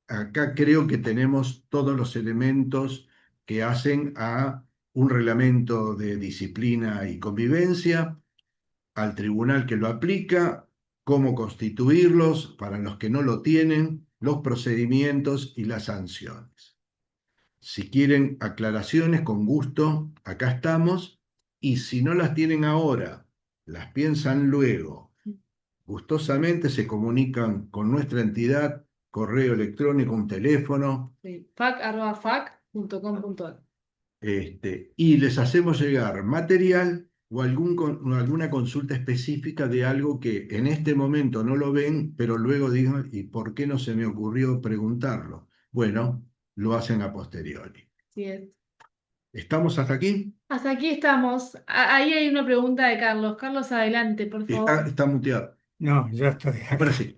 Acá creo que tenemos todos los elementos que hacen a un reglamento de disciplina y convivencia, al tribunal que lo aplica, cómo constituirlos para los que no lo tienen, los procedimientos y las sanciones. Si quieren aclaraciones, con gusto, acá estamos. Y si no las tienen ahora, las piensan luego, gustosamente se comunican con nuestra entidad, correo electrónico, un teléfono, Sí, fac@fac.com.ar. y les hacemos llegar material o alguna consulta específica de algo que en este momento no lo ven, pero luego digan, ¿y por qué no se me ocurrió preguntarlo? Bueno, lo hacen a posteriori. Así es. ¿Estamos hasta aquí? Hasta aquí estamos. Ahí hay una pregunta de Carlos. Carlos, adelante, por favor. Está muteado. No, ya estoy Ahora acá. sí.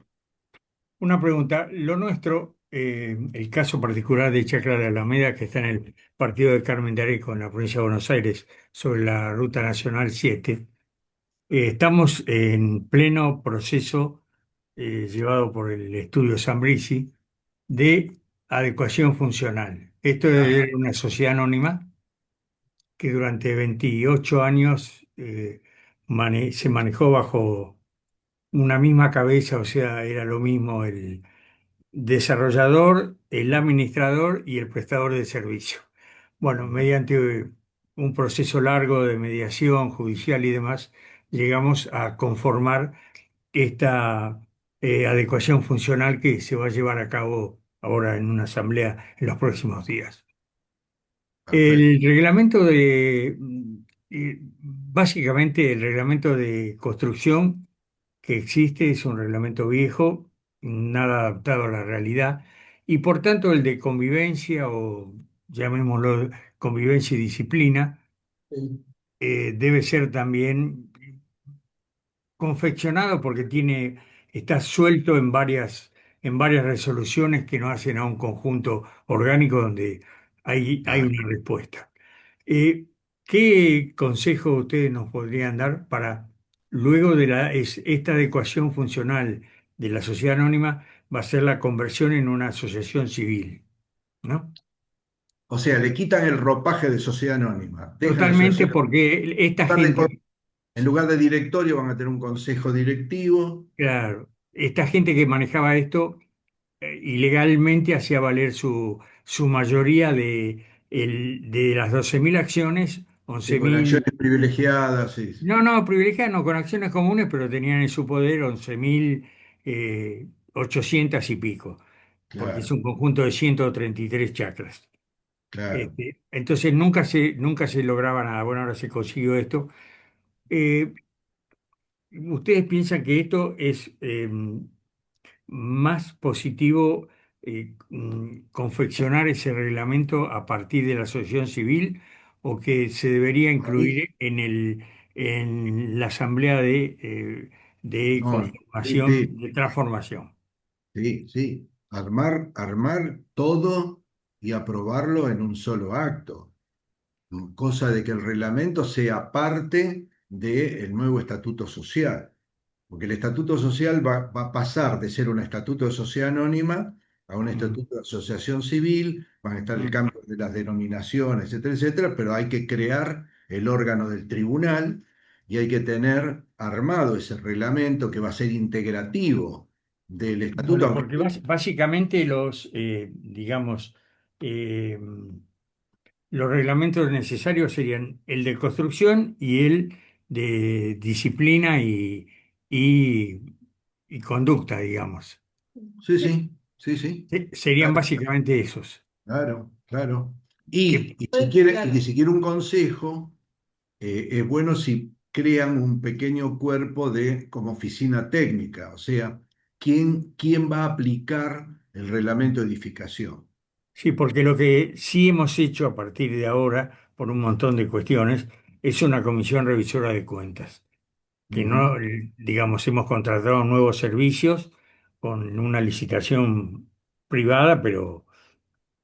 Una pregunta. Lo nuestro, el caso particular de Chacra de Alameda, que está en el partido de Carmen de Areco, en la provincia de Buenos Aires, sobre la Ruta Nacional 7, estamos en pleno proceso llevado por el estudio Sambrisi de adecuación funcional. Esto Ajá. es una sociedad anónima que durante 28 años se manejó bajo una misma cabeza, o sea, era lo mismo el desarrollador, el administrador y el prestador de servicio. Bueno, mediante un proceso largo de mediación judicial y demás, llegamos a conformar esta adecuación funcional que se va a llevar a cabo ahora en una asamblea en los próximos días. Perfecto. El reglamento básicamente el reglamento de construcción que existe es un reglamento viejo, nada adaptado a la realidad, y por tanto el de convivencia o llamémoslo convivencia y disciplina Sí. debe ser también confeccionado porque está suelto en varias resoluciones que nos hacen a un conjunto orgánico donde hay Claro. una respuesta. Eh, ¿Qué consejo ustedes nos podrían dar para, luego de esta adecuación funcional de la sociedad anónima, va a ser la conversión en una asociación civil, ¿no? O sea, le quitan el ropaje de sociedad anónima, dejan la Totalmente asociación. porque esta En lugar de, gente, en lugar de directorio van a tener un consejo directivo. claro, esta gente que manejaba esto ilegalmente hacía valer su mayoría de las 12.000 acciones, Sí, con 11.000. acciones privilegiadas, sí, sí, No, no, privilegiadas no, con acciones comunes, pero tenían en su poder 11.800 y pico, porque es claro, un conjunto de 133 chacras. claro. Entonces nunca se lograba nada. Bueno, ahora se consiguió esto. Eh, ¿Ustedes piensan que esto es más positivo confeccionar ese reglamento a partir de la asociación civil o que se debería Ahí, incluir en la asamblea de no, sí, conformación, sí, de transformación? sí, sí. Armar todo y aprobarlo en un solo acto, cosa de que el reglamento sea parte del nuevo estatuto social. Porque el estatuto social va a pasar de ser un estatuto de sociedad anónima a un Mm, estatuto de asociación civil, van a estar el mm. cambio de las denominaciones, etcétera, etcétera, pero hay que crear el órgano del tribunal y hay que tener armado ese reglamento que va a ser integrativo del estatuto, Bueno, aunque porque básicamente digamos, eh, los reglamentos necesarios serían el de construcción y el de disciplina y, y conducta, digamos. sí, sí, sí, sí, Serían claro, básicamente esos. claro, claro. Que, Y Claro. si quiere un consejo, es bueno si crean un pequeño cuerpo como oficina técnica, o sea, ¿quién va a aplicar el reglamento de edificación? sí, porque lo que sí hemos hecho a partir de ahora, por un montón de cuestiones, es una comisión revisora de cuentas, que Ujú. no, digamos, hemos contratado nuevos servicios con una licitación privada, pero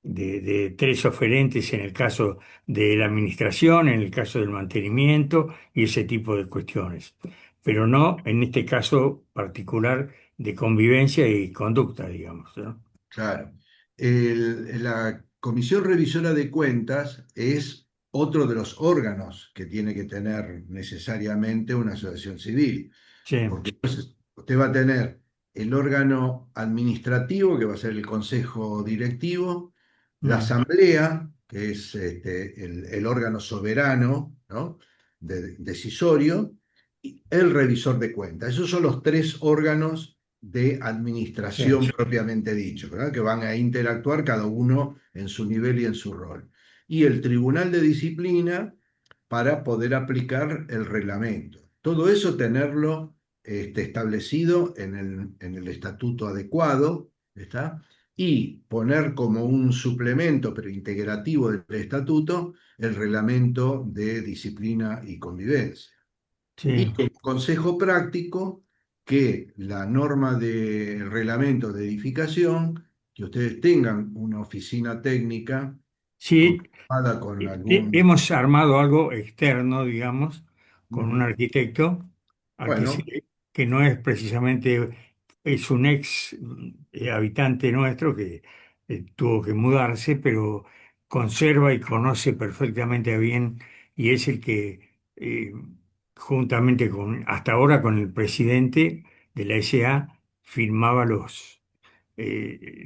de tres oferentes en el caso de la administración, en el caso del mantenimiento y ese tipo de cuestiones, pero no en este caso particular de convivencia y conducta, digamos, ¿no? Claro. La comisión revisora de cuentas es otro de los órganos que tiene que tener necesariamente una asociación civil. Sí. Porque entonces usted va a tener el órgano administrativo, que va a ser el consejo directivo, la Mm. asamblea, que es el órgano soberano, ¿no? Decisorio, y el revisor de cuentas. Esos son los tres órganos de Sí, administración propiamente dicho, ¿verdad? Que van a interactuar cada uno en su nivel y en su rol. Y el Tribunal de Disciplina para poder aplicar el reglamento. Todo eso tenerlo establecido en el estatuto adecuado, ¿está? Y poner como un suplemento, pero integrativo del estatuto, el reglamento de disciplina y convivencia. Y sí. el consejo práctico, que la norma del reglamento de edificación, que ustedes tengan una oficina técnica Sí, conformada con algún, hemos armado algo externo, digamos, con un ujú, arquitecto, al que, bueno, que no es precisamente, es un ex habitante nuestro que tuvo que mudarse, pero conserva y conoce perfectamente bien y es el que, juntamente con, hasta ahora con el presidente de la SA, firmaba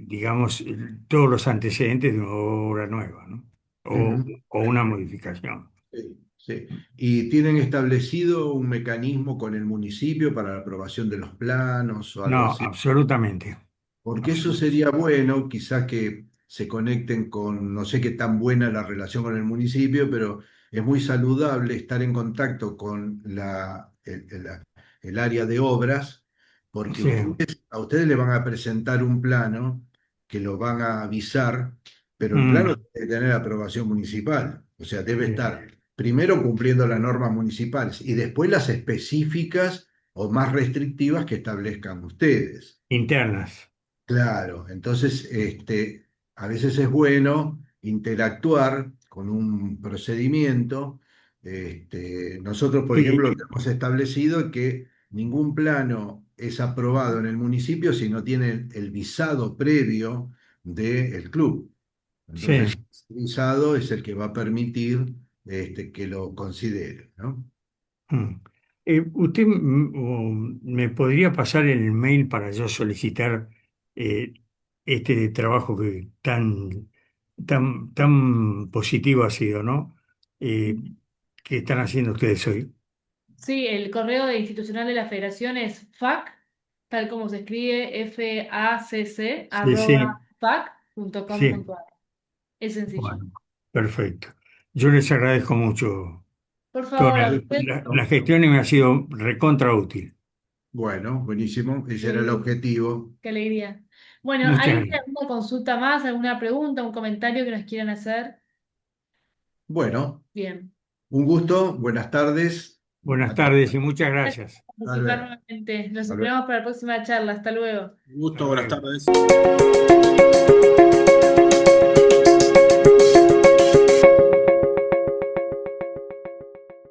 digamos, todos los antecedentes de una obra nueva, ¿no? O, ujú, o una modificación. sí, sí. ¿Y tienen establecido un mecanismo con el municipio para la aprobación de los planos o algo No, así? absolutamente. Porque eso Absolutamente. sería bueno, quizás que se conecten con, no sé qué tan buena es la relación con el municipio, pero es muy saludable estar en contacto con el área de obras, porque Sí. a ustedes le van a presentar un plano que lo van a avisar, pero el plano Mm, debe tener aprobación municipal, o sea, debe sí. estar primero cumpliendo las normas municipales y después las específicas o más restrictivas que establezcan ustedes. Internas. Claro, entonces a veces es bueno interactuar con un procedimiento. Nosotros, por ejemplo, lo Sí, que hemos establecido es que ningún plano es aprobado en el municipio si no tiene el visado previo del club. sí. Entonces, el visado es el que va a permitir que lo considere, ¿no? Mm. ¿Usted me podría pasar el mail para yo solicitar eh, este trabajo que tan positivo ha sido, ¿no? Eh, que están haciendo ustedes hoy. Sí, el correo de institucional de la federación es fac, tal como se escribe, FACC, Sí, sí, sí. fac.com.ar. Es sencillo. Bueno, perfecto. Yo les agradezco mucho Por toda favor, a usted, la gestión y me ha sido recontra útil. Bueno, buenísimo. Ese era el qué, objetivo. qué alegría. Bueno, Muchas ¿alguien tiene gracias. alguna consulta más, alguna pregunta, un comentario que nos quieran hacer? Bueno. Bien. Un gusto, buenas tardes. Buenas Hasta tardes y muchas Gracias gracias. por participar luego. nuevamente. Nos Hasta luego. esperamos para la próxima charla. Hasta luego. Un Hasta gusto, buenas luego. tardes.